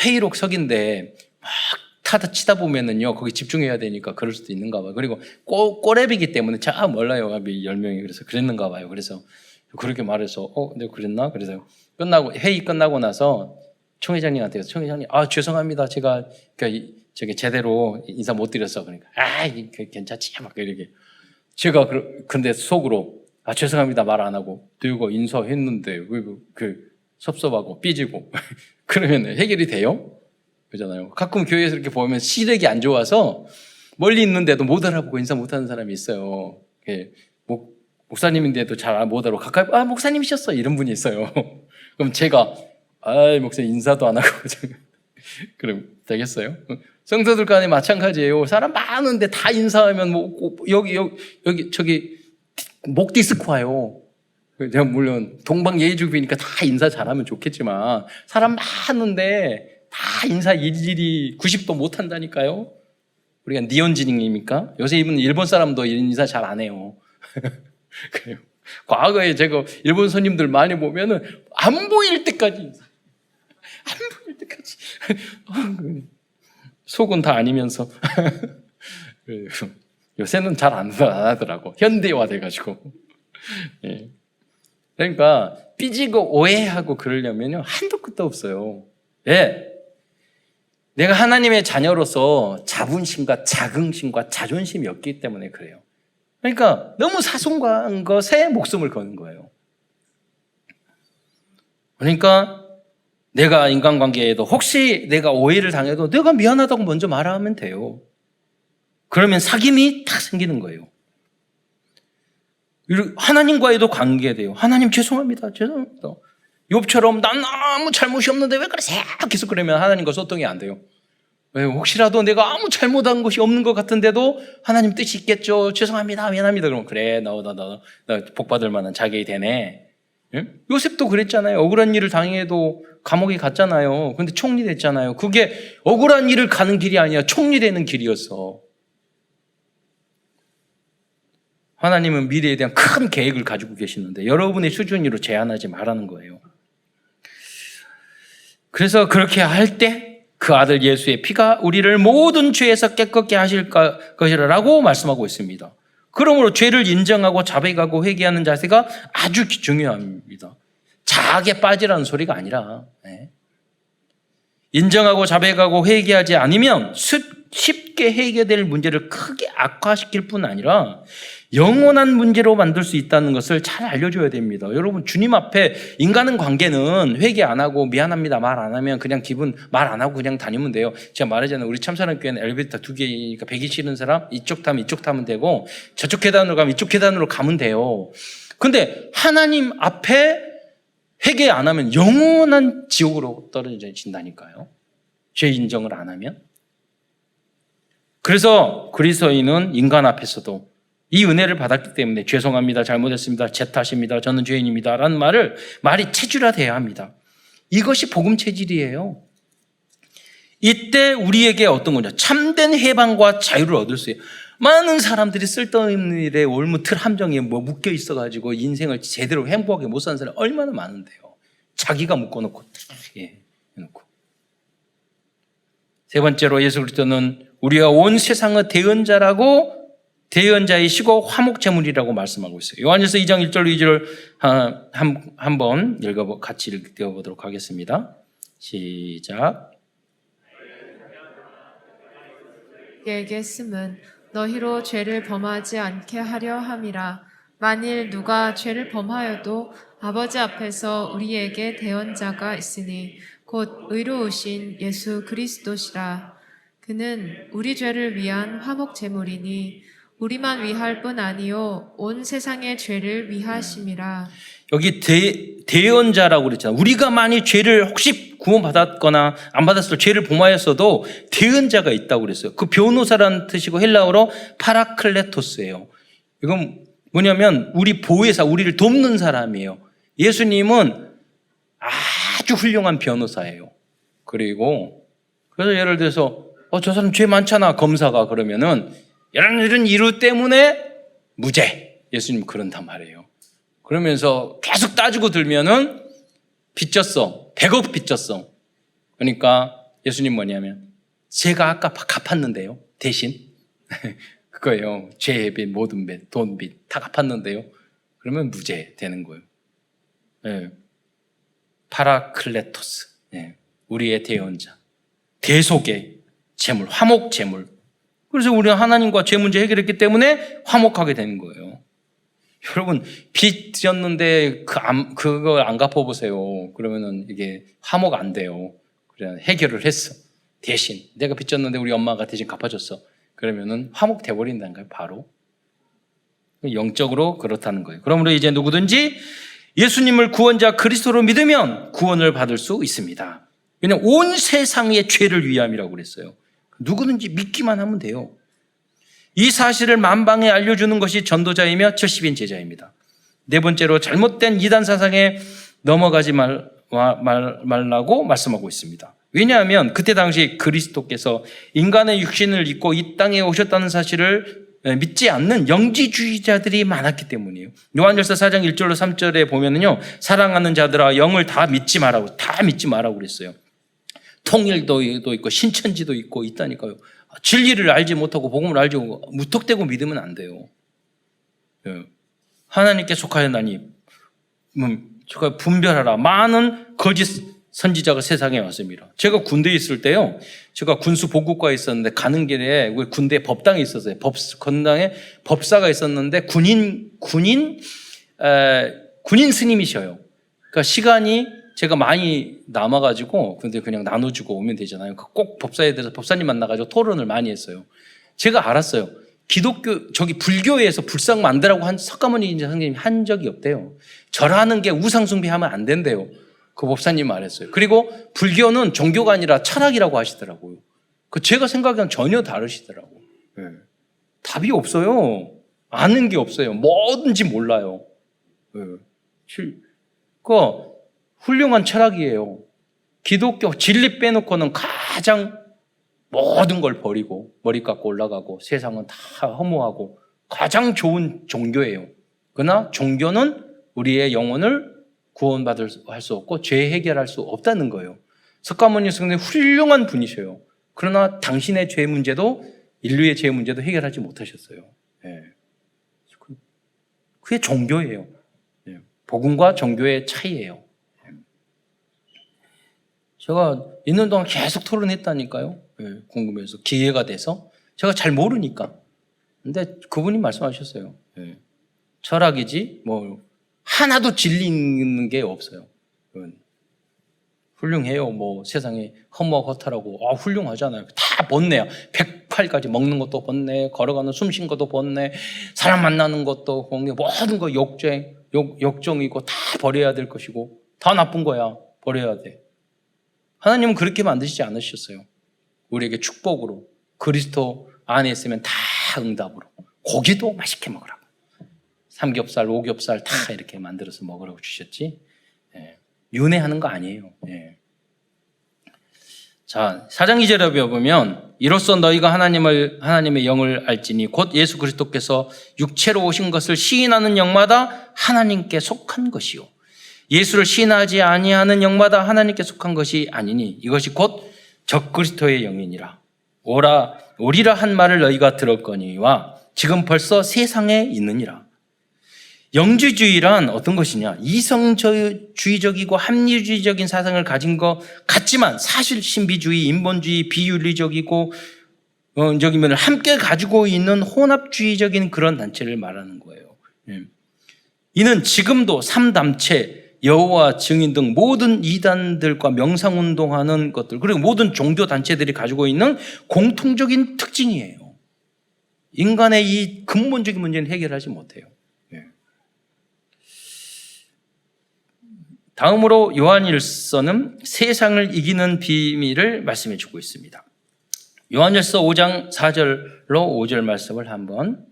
회의록 석인데 막 치다 보면은요 거기 집중해야 되니까 그럴 수도 있는가 봐요. 그리고 꼬랩이기 때문에 잘 몰라요. 10명이 그래서 그랬는가 봐요. 그래서 그렇게 말해서 내가 그랬나? 그래서 회의 끝나고 나서 총회장님한테 총회장님 죄송합니다. 제가 저기 제대로 인사 못 드렸어. 그러니까 괜찮지 막 이렇게 제가 근데 속으로 죄송합니다 말 안 하고 들고 인사했는데 왜 섭섭하고 삐지고 그러면 해결이 돼요? 그러잖아요. 가끔 교회에서 이렇게 보면 시력이 안 좋아서 멀리 있는데도 못 알아보고 인사 못하는 사람이 있어요. 목사님인데도 잘 못 알아보고 가까이 목사님이셨어 이런 분이 있어요. 그럼 제가 목사님 인사도 안 하고 그럼 되겠어요? 성도들 간에 마찬가지예요. 사람 많은데 다 인사하면 여기 저기 목 디스크 와요. 제가 물론 동방예의주의니까 다 인사 잘하면 좋겠지만 사람 많은데 다 인사 일일이 90도 못한다니까요. 우리가 니온진입니까? 요새 일본 사람도 인사 잘 안 해요. 그래요. 과거에 제가 일본 손님들 많이 보면은 안 보일 때까지 인사. 안 보일 때까지. 속은 다 아니면서. 요새는 잘 안 하더라고. 현대화 돼가지고. 예. 그러니까 삐지고 오해하고 그러려면요 한도 끝도 없어요. 왜? 내가 하나님의 자녀로서 자분심과 자긍심과 자존심이 없기 때문에 그래요. 그러니까 너무 사소한 것에 목숨을 거는 거예요. 그러니까 내가 인간관계에도 혹시 내가 오해를 당해도 내가 미안하다고 먼저 말하면 돼요. 그러면 사귐이 딱 생기는 거예요. 하나님과에도 관계돼요. 하나님 죄송합니다. 욥처럼 난 아무 잘못이 없는데 왜 그러세요? 계속 그러면 하나님과 소통이 안 돼요. 왜? 혹시라도 내가 아무 잘못한 것이 없는 것 같은데도 하나님 뜻이 있겠죠. 죄송합니다. 미안합니다. 그러면 그래 나 복받을 만한 자격이 되네. 예? 요셉도 그랬잖아요. 억울한 일을 당해도 감옥에 갔잖아요. 근데 총리 됐잖아요. 그게 억울한 일을 가는 길이 아니야. 총리 되는 길이었어. 하나님은 미래에 대한 큰 계획을 가지고 계시는데 여러분의 수준으로 제한하지 말라는 거예요. 그래서 그렇게 할 때 그 아들 예수의 피가 우리를 모든 죄에서 깨끗게 하실 것이라고 말씀하고 있습니다. 그러므로 죄를 인정하고 자백하고 회개하는 자세가 아주 중요합니다. 자학에 빠지라는 소리가 아니라 인정하고 자백하고 회개하지 않으면 쉽게 해결될 문제를 크게 악화시킬 뿐 아니라 영원한 문제로 만들 수 있다는 것을 잘 알려줘야 됩니다. 여러분, 주님 앞에 인간은 관계는 회개 안 하고 미안합니다 말 안 하면 그냥 기분 말 안 하고 그냥 다니면 돼요. 제가 말하잖아요. 우리 참사랑교회는 엘리베이터 2개니까 배기 싫은 사람 이쪽 타면 되고 저쪽 계단으로 가면 이쪽 계단으로 가면 돼요. 근데 하나님 앞에 회개 안 하면 영원한 지옥으로 떨어진다니까요. 죄 인정을 안 하면. 그래서 그리스도인은 인간 앞에서도 이 은혜를 받았기 때문에 죄송합니다, 잘못했습니다, 제 탓입니다, 저는 죄인입니다 라는 말이 체질화돼야 합니다. 이것이 복음 체질이에요. 이때 우리에게 어떤 거냐? 참된 해방과 자유를 얻을 수 있어요. 많은 사람들이 쓸데없는 일에 올무틀 함정에 묶여 있어가지고 인생을 제대로 행복하게 못 사는 사람이 얼마나 많은데요. 자기가 묶어놓고 해놓고. 세 번째로 예수 그리스도는 우리가 온 세상의 대언자이시고 화목제물이라고 말씀하고 있어요. 요한일서 2장 1절 2절 한번 같이 읽어보도록 하겠습니다. 시작. 그에게 쓰면 너희로 죄를 범하지 않게 하려 함이라. 만일 누가 죄를 범하여도 아버지 앞에서 우리에게 대언자가 있으니 곧 의로우신 예수 그리스도시라. 그는 우리 죄를 위한 화목제물이니 우리만 위할 뿐 아니요 온 세상의 죄를 위하심이라. 여기 대언자라고 그랬잖아요. 우리가 만약 죄를 혹시 구원받았거나 안 받았을 때 죄를 범하였어도 대언자가 있다고 그랬어요. 그 변호사라는 뜻이고 헬라어로 파라클레토스예요. 이건 뭐냐면 우리 보혜사, 우리를 돕는 사람이에요. 예수님은 아주 훌륭한 변호사예요. 그리고 그래서 예를 들어서 저 사람 죄 많잖아, 검사가. 그러면은 이런 이유 때문에 무죄. 예수님 그런단 말이에요. 그러면서 계속 따지고 들면은 빚졌어. 100억 빚졌어. 그러니까 예수님 뭐냐면 제가 아까 갚았는데요. 대신 그거예요. 죄의 빚, 모든 빚, 돈 빚 다 갚았는데요. 그러면 무죄 되는 거예요. 네. 파라클레토스. 네. 우리의 대언자. 대속의 재물, 화목 재물. 그래서 우리는 하나님과 죄 문제 해결했기 때문에 화목하게 되는 거예요. 여러분, 빚 지었는데 그걸 안 갚아보세요. 그러면은 이게 화목 안 돼요. 그래 해결을 했어. 대신 내가 빚 졌는데 우리 엄마가 대신 갚아줬어. 그러면은 화목 돼버린다는 거예요. 바로 영적으로 그렇다는 거예요. 그러므로 이제 누구든지 예수님을 구원자 그리스도로 믿으면 구원을 받을 수 있습니다. 왜냐하면 온 세상의 죄를 위함이라고 그랬어요. 누구든지 믿기만 하면 돼요. 이 사실을 만방에 알려주는 것이 전도자이며 70인 제자입니다. 네 번째로 잘못된 이단 사상에 넘어가지 말라고 말씀하고 있습니다. 왜냐하면 그때 당시 그리스도께서 인간의 육신을 입고 이 땅에 오셨다는 사실을 믿지 않는 영지주의자들이 많았기 때문이에요. 요한일서 4장 1절로 3절에 보면은요, 사랑하는 자들아 영을 다 믿지 말라고 그랬어요. 통일도 있고 신천지도 있고 있다니까요. 진리를 알지 못하고 복음을 알지 못하고 무턱대고 믿으면 안 돼요. 하나님께 속하였나니 분별하라. 많은 거짓 선지자가 세상에 왔습니다. 제가 군대에 있을 때요, 제가 군수 보급과에 있었는데 가는 길에 군대 법당에 있었어요. 건당에 법사가 있었는데 군인 스님이셔요. 그러니까 시간이 제가 많이 남아가지고 근데 그냥 나눠주고 오면 되잖아요. 꼭 법사에 대해서 법사님 만나가지고 토론을 많이 했어요. 제가 알았어요. 불교에서 불상 만들라고 석가모니 선생님이 한 적이 없대요. 절하는 게 우상숭배하면 안 된대요. 그 법사님 말했어요. 그리고 불교는 종교가 아니라 철학이라고 하시더라고요. 제가 생각하기엔 전혀 다르시더라고요. 네. 답이 없어요. 아는 게 없어요. 뭐든지 몰라요. 네. 훌륭한 철학이에요. 기독교 진리 빼놓고는 가장 모든 걸 버리고 머리 깎고 올라가고 세상은 다 허무하고 가장 좋은 종교예요. 그러나 종교는 우리의 영혼을 구원받을 수 없고 죄 해결할 수 없다는 거예요. 석가모니 성도님 훌륭한 분이셔요. 그러나 당신의 죄 문제도, 인류의 죄 문제도 해결하지 못하셨어요. 예. 그게 종교예요. 예. 복음과 종교의 차이예요. 예. 제가 있는 동안 계속 토론했다니까요. 예. 궁금해서, 기회가 돼서. 제가 잘 모르니까. 근데 그분이 말씀하셨어요. 예. 철학이지 뭐 하나도 진리 있는 게 없어요. 훌륭해요. 뭐 세상에 허무허탈하고 훌륭하잖아요. 다 번뇌야. 108까지 먹는 것도 번뇌, 걸어가는 숨 쉰 것도 번뇌, 사람 만나는 것도 번뇌, 모든 거 욕정이고 다 버려야 될 것이고 다 나쁜 거야. 버려야 돼. 하나님은 그렇게 만드시지 않으셨어요. 우리에게 축복으로, 그리스도 안에 있으면 다 응답으로, 고기도 맛있게 먹으라고, 삼겹살, 오겹살 다 이렇게 만들어서 먹으라고 주셨지. 예. 윤회하는 거 아니에요. 예. 자, 4장 2절에 보면 이로써 너희가 하나님의 영을 알지니 곧 예수 그리스도께서 육체로 오신 것을 시인하는 영마다 하나님께 속한 것이요 예수를 시인하지 아니하는 영마다 하나님께 속한 것이 아니니 이것이 곧 적그리스도의 영이니라. 오리라 한 말을 너희가 들었거니와 지금 벌써 세상에 있느니라. 영주주의란 어떤 것이냐? 이성주의적이고 합리주의적인 사상을 가진 것 같지만 사실 신비주의, 인본주의, 비윤리적이고 적이면을 함께 가지고 있는 혼합주의적인 그런 단체를 말하는 거예요. 이는 지금도 3담체, 여호와 증인 등 모든 이단들과 명상운동하는 것들, 그리고 모든 종교단체들이 가지고 있는 공통적인 특징이에요. 인간의 이 근본적인 문제는 해결하지 못해요. 다음으로 요한일서는 세상을 이기는 비밀을 말씀해 주고 있습니다. 요한일서 5장 4절로 5절 말씀을 한번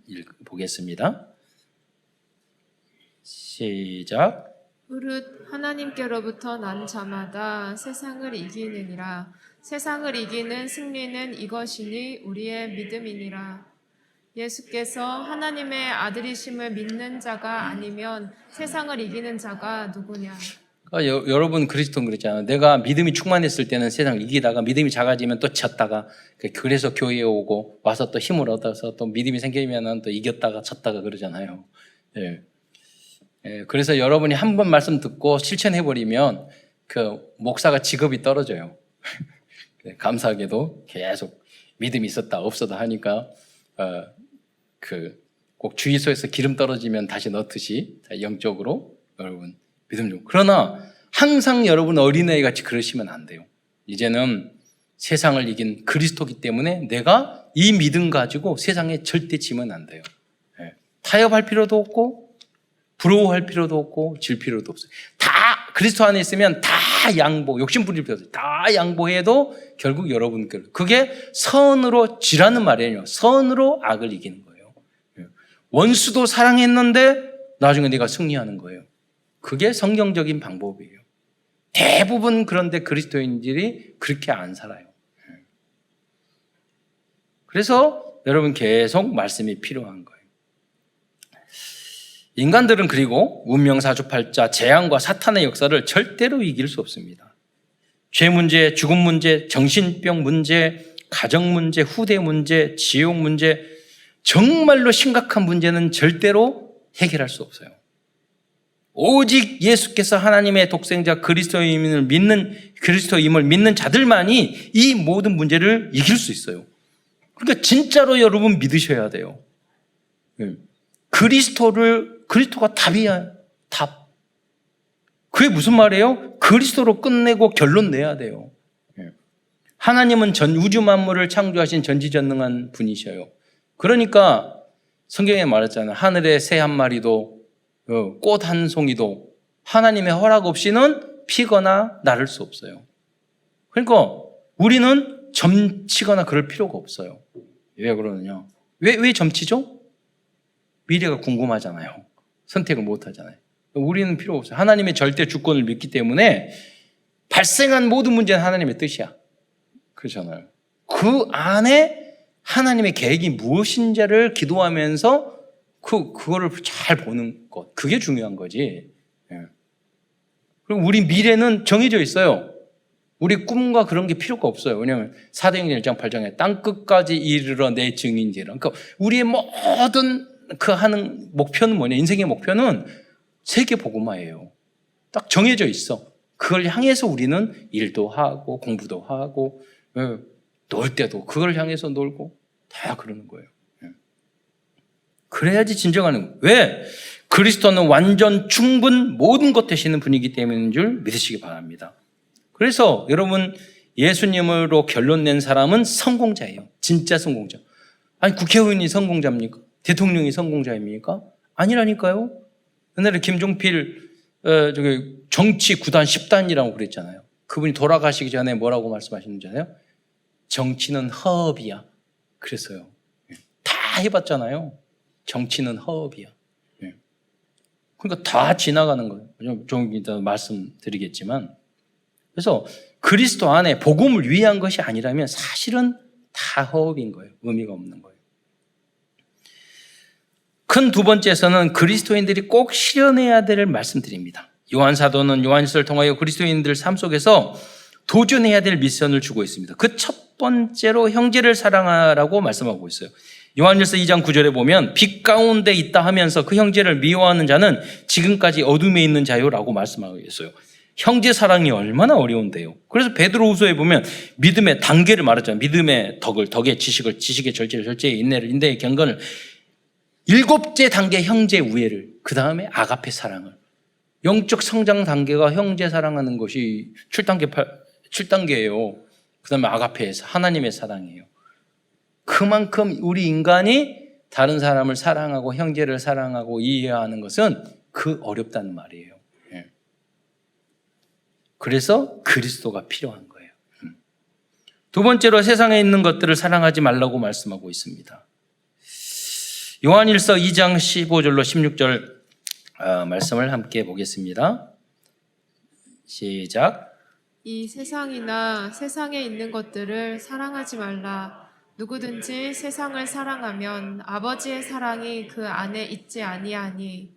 보겠습니다. 시작. 무릇 하나님께로부터 난 자마다 세상을 이기느니라. 세상을 이기는 승리는 이것이니 우리의 믿음이니라. 예수께서 하나님의 아들이심을 믿는 자가 아니면 세상을 이기는 자가 누구냐? 여러분 그리스도는 그랬잖아요. 내가 믿음이 충만했을 때는 세상을 이기다가 믿음이 작아지면 또 졌다가, 그래서 교회에 오고 와서 또 힘을 얻어서 또 믿음이 생기면 또 이겼다가 졌다가 그러잖아요. 예. 예, 그래서 여러분이 한 번 말씀 듣고 실천해버리면 그 목사가 직업이 떨어져요. 감사하게도 계속 믿음이 있었다 없었다 하니까 꼭 주유소에서 기름 떨어지면 다시 넣듯이 영적으로 여러분 믿음 좀. 그러나 항상 여러분 어린아이 같이 그러시면 안 돼요. 이제는 세상을 이긴 그리스도기 때문에 내가 이 믿음 가지고 세상에 절대 지면 안 돼요. 예. 타협할 필요도 없고 부러워할 필요도 없고 질 필요도 없어요. 다 그리스도 안에 있으면 다 양보, 욕심 부릴 필요 없어요. 다 양보해도 결국 여러분 그게 선으로 지라는 말이에요. 선으로 악을 이기는 거예요. 원수도 사랑했는데 나중에 내가 승리하는 거예요. 그게 성경적인 방법이에요. 대부분 그런데 그리스도인들이 그렇게 안 살아요. 그래서 여러분 계속 말씀이 필요한 거예요. 인간들은 그리고 운명사주팔자, 재앙과 사탄의 역사를 절대로 이길 수 없습니다. 죄 문제, 죽음 문제, 정신병 문제, 가정 문제, 후대 문제, 지옥 문제, 정말로 심각한 문제는 절대로 해결할 수 없어요. 오직 예수께서 하나님의 독생자 그리스도임을 믿는 자들만이 이 모든 문제를 이길 수 있어요. 그러니까 진짜로 여러분 믿으셔야 돼요. 그리스도가 답이야. 답. 그게 무슨 말이에요? 그리스도로 끝내고 결론 내야 돼요. 하나님은 전 우주 만물을 창조하신 전지전능한 분이셔요. 그러니까 성경에 말했잖아요. 하늘의 새 한 마리도 꽃 한 송이도 하나님의 허락 없이는 피거나 나를 수 없어요. 그러니까 우리는 점치거나 그럴 필요가 없어요. 왜 그러느냐? 왜 점치죠? 미래가 궁금하잖아요. 선택을 못 하잖아요. 우리는 필요 없어요. 하나님의 절대 주권을 믿기 때문에 발생한 모든 문제는 하나님의 뜻이야. 그렇잖아요. 그 안에 하나님의 계획이 무엇인지를 기도하면서 그거를 잘 보는 것. 그게 중요한 거지. 그리고 우리 미래는 정해져 있어요. 우리 꿈과 그런 게 필요가 없어요. 왜냐하면 사도행전 1장 8장에 땅끝까지 이르러 내 증인되라. 그러니까 우리의 모든 그 하는 목표는 뭐냐? 인생의 목표는 세계 복음화예요. 딱 정해져 있어. 그걸 향해서 우리는 일도 하고 공부도 하고 놀 때도 그걸 향해서 놀고 다 그러는 거예요. 그래야지 진정한 왜? 그리스도는 완전 충분 모든 것 되시는 분이기 때문인 줄 믿으시기 바랍니다. 그래서 여러분 예수님으로 결론 낸 사람은 성공자예요. 진짜 성공자. 아니 국회의원이 성공자입니까? 대통령이 성공자입니까? 아니라니까요. 옛날에 김종필 정치 9단 10단이라고 그랬잖아요. 그분이 돌아가시기 전에 뭐라고 말씀하시는잖아요. 정치는 허업이야. 그랬어요. 다 해봤잖아요. 정치는 허업이야. 그러니까 다 지나가는 거예요. 좀 이따 말씀드리겠지만. 그래서 그리스도 안에 복음을 위한 것이 아니라면 사실은 다 허업인 거예요. 의미가 없는 거예요. 큰 두 번째에서는 그리스도인들이 꼭 실현해야 될 말씀드립니다. 요한 사도는 요한일서를 통하여 그리스도인들 삶 속에서 도전해야 될 미션을 주고 있습니다. 그 첫 번째로 형제를 사랑하라고 말씀하고 있어요. 요한일서 2장 9절에 보면 빛 가운데 있다 하면서 그 형제를 미워하는 자는 지금까지 어둠에 있는 자요라고 말씀하고 있어요. 형제 사랑이 얼마나 어려운데요. 그래서 베드로후서에 보면 믿음의 단계를 말하잖아요. 믿음의 덕의 지식을, 지식의 절제를, 절제의 인내를, 인내의 경건을, 7째 단계 형제 우애를, 그 다음에 아가페 사랑을. 영적 성장 단계가 형제 사랑하는 것이 7단계예요. 그 다음에 아가페에서 하나님의 사랑이에요. 그만큼 우리 인간이 다른 사람을 사랑하고 형제를 사랑하고 이해하는 것은 그 어렵다는 말이에요. 그래서 그리스도가 필요한 거예요. 두 번째로 세상에 있는 것들을 사랑하지 말라고 말씀하고 있습니다. 요한일서 2장 15절로 16절 말씀을 함께 보겠습니다. 시작. 이 세상이나 세상에 있는 것들을 사랑하지 말라. 누구든지 세상을 사랑하면 아버지의 사랑이 그 안에 있지 아니하니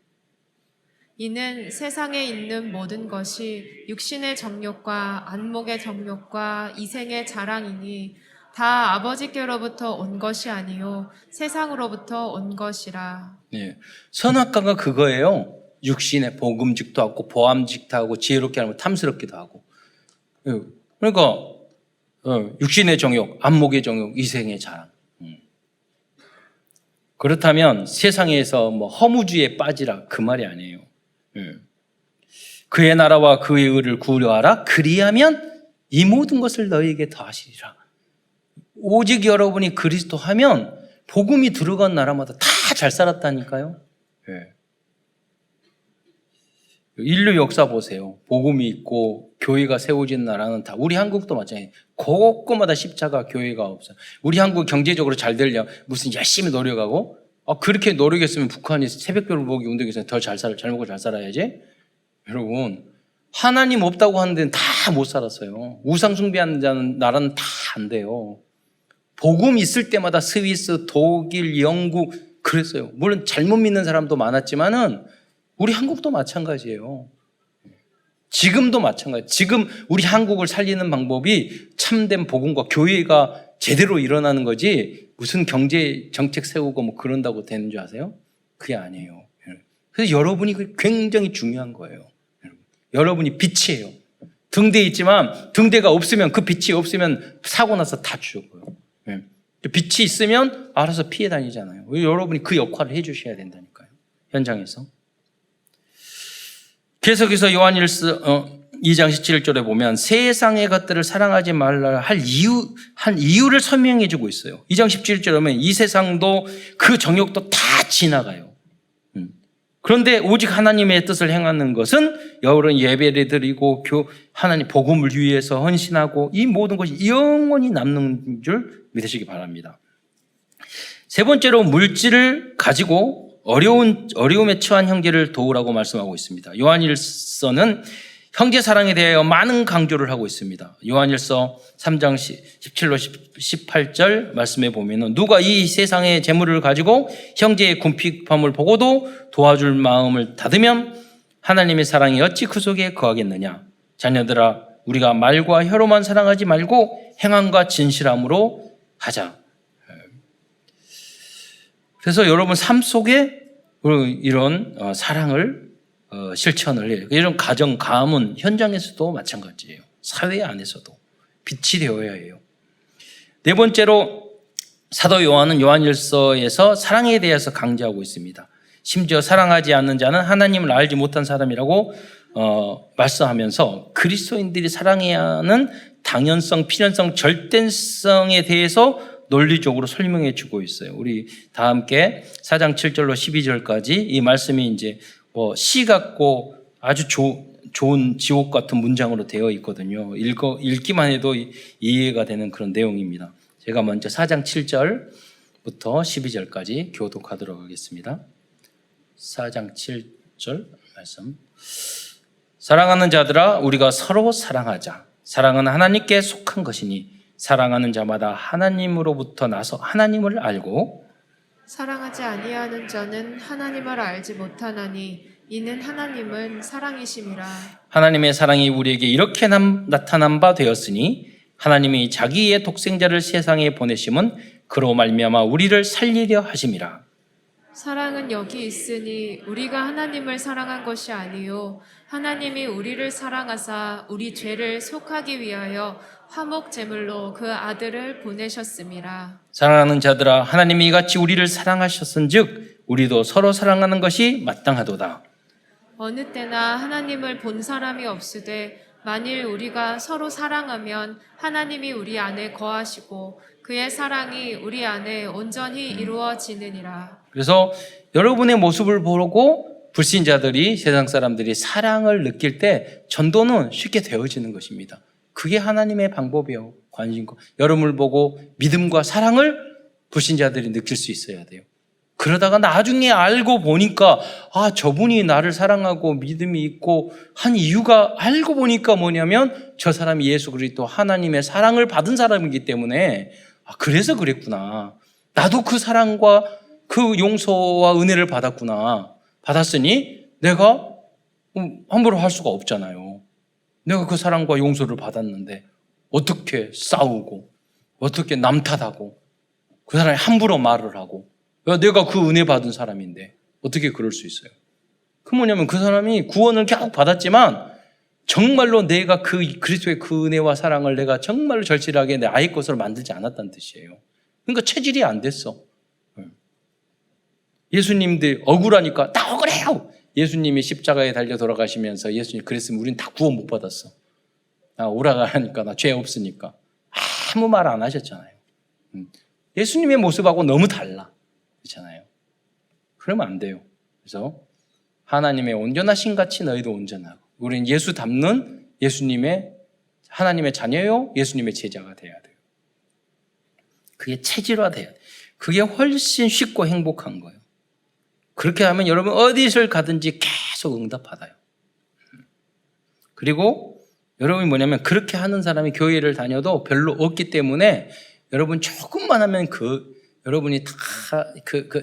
이는 세상에 있는 모든 것이 육신의 정욕과 안목의 정욕과 이생의 자랑이니 다 아버지께로부터 온 것이 아니요 세상으로부터 온 것이라. 네. 선악과가 그거예요. 육신의 복음직도 하고 보암직도 하고 지혜롭게 하고 탐스럽기도 하고. 그러니까 육신의 정욕, 안목의 정욕, 이생의 자랑. 그렇다면 세상에서 뭐 허무주의에 빠지라 그 말이 아니에요. 그의 나라와 그의 의를 구하라. 그리하면 이 모든 것을 너희에게 더하시리라. 오직 여러분이 그리스도 하면 복음이 들어간 나라마다 다 잘 살았다니까요. 인류 역사 보세요. 복음이 있고 교회가 세워진 나라는 다 우리 한국도 마찬가지예요. 곳곳마다 십자가 교회가 없어요. 우리 한국 경제적으로 잘 되려 무슨 열심히 노력하고 그렇게 노력했으면 북한이 새벽별 보기 운동에서 더 잘 먹고 잘 살아야지. 여러분 하나님 없다고 하는 데는 다 못 살았어요. 우상 숭배하는 자는 나라는 다 안 돼요. 복음 있을 때마다 스위스, 독일, 영국 그랬어요. 물론 잘못 믿는 사람도 많았지만은 우리 한국도 마찬가지예요. 지금도 마찬가지. 지금 우리 한국을 살리는 방법이 참된 복음과 교회가 제대로 일어나는 거지 무슨 경제 정책 세우고 뭐 그런다고 되는 줄 아세요? 그게 아니에요. 그래서 여러분이 굉장히 중요한 거예요. 여러분이 빛이에요. 등대 있지만 등대가 없으면 그 빛이 없으면 사고 나서 다 죽어요. 빛이 있으면 알아서 피해 다니잖아요. 여러분이 그 역할을 해주셔야 된다니까요. 현장에서. 계속해서 요한일서 2장 17절에 보면 세상의 것들을 사랑하지 말라 한 이유를 설명해 주고 있어요. 2장 17절에 보면 이 세상도 그 정욕도 다 지나가요. 그런데 오직 하나님의 뜻을 행하는 것은 여러분 예배를 드리고 하나님 복음을 위해서 헌신하고 이 모든 것이 영원히 남는 줄 믿으시기 바랍니다. 세 번째로 물질을 가지고 어려움에 처한 형제를 도우라고 말씀하고 있습니다. 요한일서는 형제 사랑에 대하여 많은 강조를 하고 있습니다. 요한일서 3장 17로 18절 말씀에 보면은 누가 이 세상의 재물을 가지고 형제의 궁핍함을 보고도 도와줄 마음을 닫으면 하나님의 사랑이 어찌 그 속에 거하겠느냐. 자녀들아 우리가 말과 혀로만 사랑하지 말고 행함과 진실함으로 하자. 그래서 여러분 삶 속에 이런 사랑을 실천을 해요. 이런 가정, 가문, 현장에서도 마찬가지예요. 사회 안에서도 빛이 되어야 해요. 네 번째로 사도 요한은 요한일서에서 사랑에 대해서 강조하고 있습니다. 심지어 사랑하지 않는 자는 하나님을 알지 못한 사람이라고 말씀하면서 그리스도인들이 사랑해야 하는 당연성, 필연성, 절대성에 대해서 논리적으로 설명해 주고 있어요. 우리 다 함께 4장 7절로 12절까지 이 말씀이 이제 시 같고 아주 좋은 지옥 같은 문장으로 되어 있거든요. 읽기만 해도 이해가 되는 그런 내용입니다. 제가 먼저 4장 7절부터 12절까지 교독하도록 하겠습니다. 4장 7절 말씀. 사랑하는 자들아, 우리가 서로 사랑하자. 사랑은 하나님께 속한 것이니 사랑하는 자마다 하나님으로부터 나서 하나님을 알고 사랑하지 아니하는 자는 하나님을 알지 못하나니 이는 하나님은 사랑이심이라. 하나님의 사랑이 우리에게 이렇게 나타난 바 되었으니 하나님이 자기의 독생자를 세상에 보내심은 그로 말미암아 우리를 살리려 하심이라. 사랑은 여기 있으니 우리가 하나님을 사랑한 것이 아니요 하나님이 우리를 사랑하사 우리 죄를 속하기 위하여 화목 제물로 그 아들을 보내셨음이라. 사랑하는 자들아, 하나님이 이같이 우리를 사랑하셨은즉 우리도 서로 사랑하는 것이 마땅하도다. 어느 때나 하나님을 본 사람이 없으되 만일 우리가 서로 사랑하면 하나님이 우리 안에 거하시고 그의 사랑이 우리 안에 온전히 이루어지느니라. 그래서 여러분의 모습을 보고 불신자들이, 세상 사람들이 사랑을 느낄 때 전도는 쉽게 되어지는 것입니다. 그게 하나님의 방법이에요. 관심과 여러분을 보고 믿음과 사랑을 불신자들이 느낄 수 있어야 돼요. 그러다가 나중에 알고 보니까 저분이 나를 사랑하고 믿음이 있고 한 이유가 알고 보니까 뭐냐면 저 사람이 예수 그리스도 하나님의 사랑을 받은 사람이기 때문에 그래서 그랬구나. 나도 그 사랑과 그 용서와 은혜를 받았으니 내가 함부로 할 수가 없잖아요. 내가 그 사랑과 용서를 받았는데 어떻게 싸우고 어떻게 남 탓하고 그 사람이 함부로 말을 하고 내가 그 은혜 받은 사람인데 어떻게 그럴 수 있어요? 그 뭐냐면 그 사람이 구원을 계속 받았지만 정말로 내가 그 그리스도의 그 은혜와 사랑을 내가 정말로 절실하게 내 아이 것으로 만들지 않았다는 뜻이에요. 그러니까 체질이 안 됐어. 예수님들 억울하니까 다 억울해요. 예수님이 십자가에 달려 돌아가시면서 예수님 그랬으면 우린 다 구원 못 받았어. 나 오라가라니까 나 죄 없으니까 아무 말 안 하셨잖아요. 예수님의 모습하고 너무 달라. 그렇잖아요. 그러면 안 돼요. 그래서 하나님의 온전하신 같이 너희도 온전하고 우리는 예수 닮는 예수님의 하나님의 자녀요 예수님의 제자가 돼야 돼요. 그게 체질화돼야 돼요. 그게 훨씬 쉽고 행복한 거예요. 그렇게 하면 여러분 어디를 가든지 계속 응답받아요. 그리고 여러분이 뭐냐면 그렇게 하는 사람이 교회를 다녀도 별로 없기 때문에 여러분 조금만 하면 여러분이 다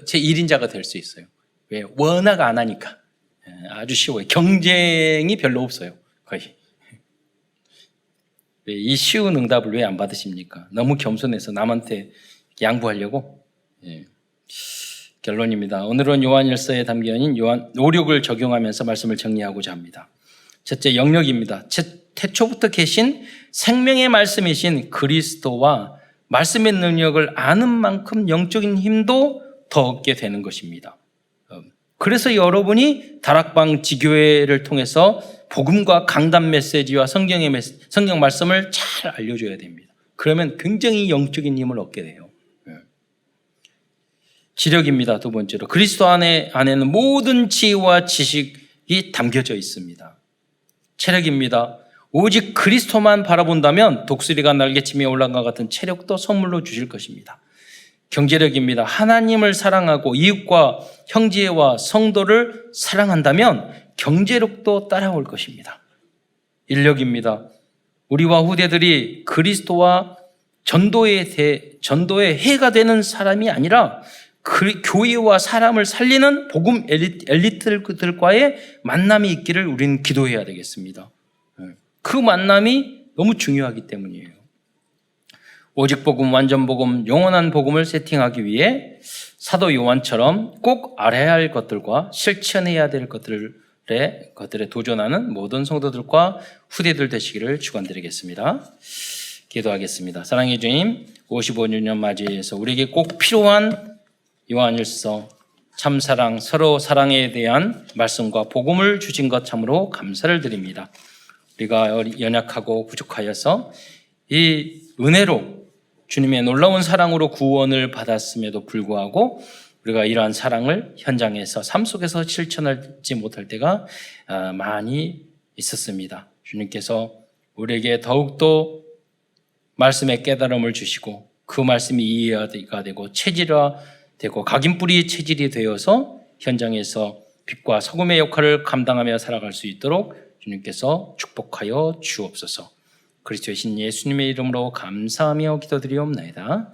제 1인자가 될 수 있어요. 왜? 워낙 안 하니까. 아주 쉬워요. 경쟁이 별로 없어요. 거의. 이 쉬운 응답을 왜 안 받으십니까? 너무 겸손해서 남한테 양보하려고? 예. 결론입니다. 오늘은 요한일서에 담겨있는 요한 5력을 적용하면서 말씀을 정리하고자 합니다. 첫째, 영역입니다. 태초부터 계신 생명의 말씀이신 그리스도와 말씀의 능력을 아는 만큼 영적인 힘도 더 얻게 되는 것입니다. 그래서 여러분이 다락방 지교회를 통해서 복음과 강단 메시지와 성경 말씀을 잘 알려줘야 됩니다. 그러면 굉장히 영적인 힘을 얻게 돼요. 지력입니다. 두 번째로 그리스도 안에는 모든 지혜와 지식이 담겨져 있습니다. 체력입니다. 오직 그리스도만 바라본다면 독수리가 날개치며 올라간 것 같은 체력도 선물로 주실 것입니다. 경제력입니다. 하나님을 사랑하고 이웃과 형제와 성도를 사랑한다면 경제력도 따라올 것입니다. 인력입니다. 우리와 후대들이 그리스도와 전도의 해가 되는 사람이 아니라 교회와 사람을 살리는 복음 엘리트들과의 만남이 있기를 우리는 기도해야 되겠습니다. 그 만남이 너무 중요하기 때문이에요. 오직 복음, 완전 복음, 영원한 복음을 세팅하기 위해 사도 요한처럼 꼭 알아야 할 것들과 실천해야 될 것들에 도전하는 모든 성도들과 후대들 되시기를 축원드리겠습니다. 기도하겠습니다. 사랑의 주님, 55주년 맞이해서 우리에게 꼭 필요한 요한일서, 참사랑, 서로 사랑에 대한 말씀과 복음을 주신 것 참으로 감사를 드립니다. 우리가 연약하고 부족하여서 이 은혜로 주님의 놀라운 사랑으로 구원을 받았음에도 불구하고 우리가 이러한 사랑을 현장에서 삶 속에서 실천하지 못할 때가 많이 있었습니다. 주님께서 우리에게 더욱더 말씀의 깨달음을 주시고 그 말씀이 이해가 되고 체질화되고 각인뿌리 체질이 되어서 현장에서 빛과 소금의 역할을 감당하며 살아갈 수 있도록 주님께서 축복하여 주옵소서. 그리스도의 신 예수님의 이름으로 감사하며 기도드리옵나이다.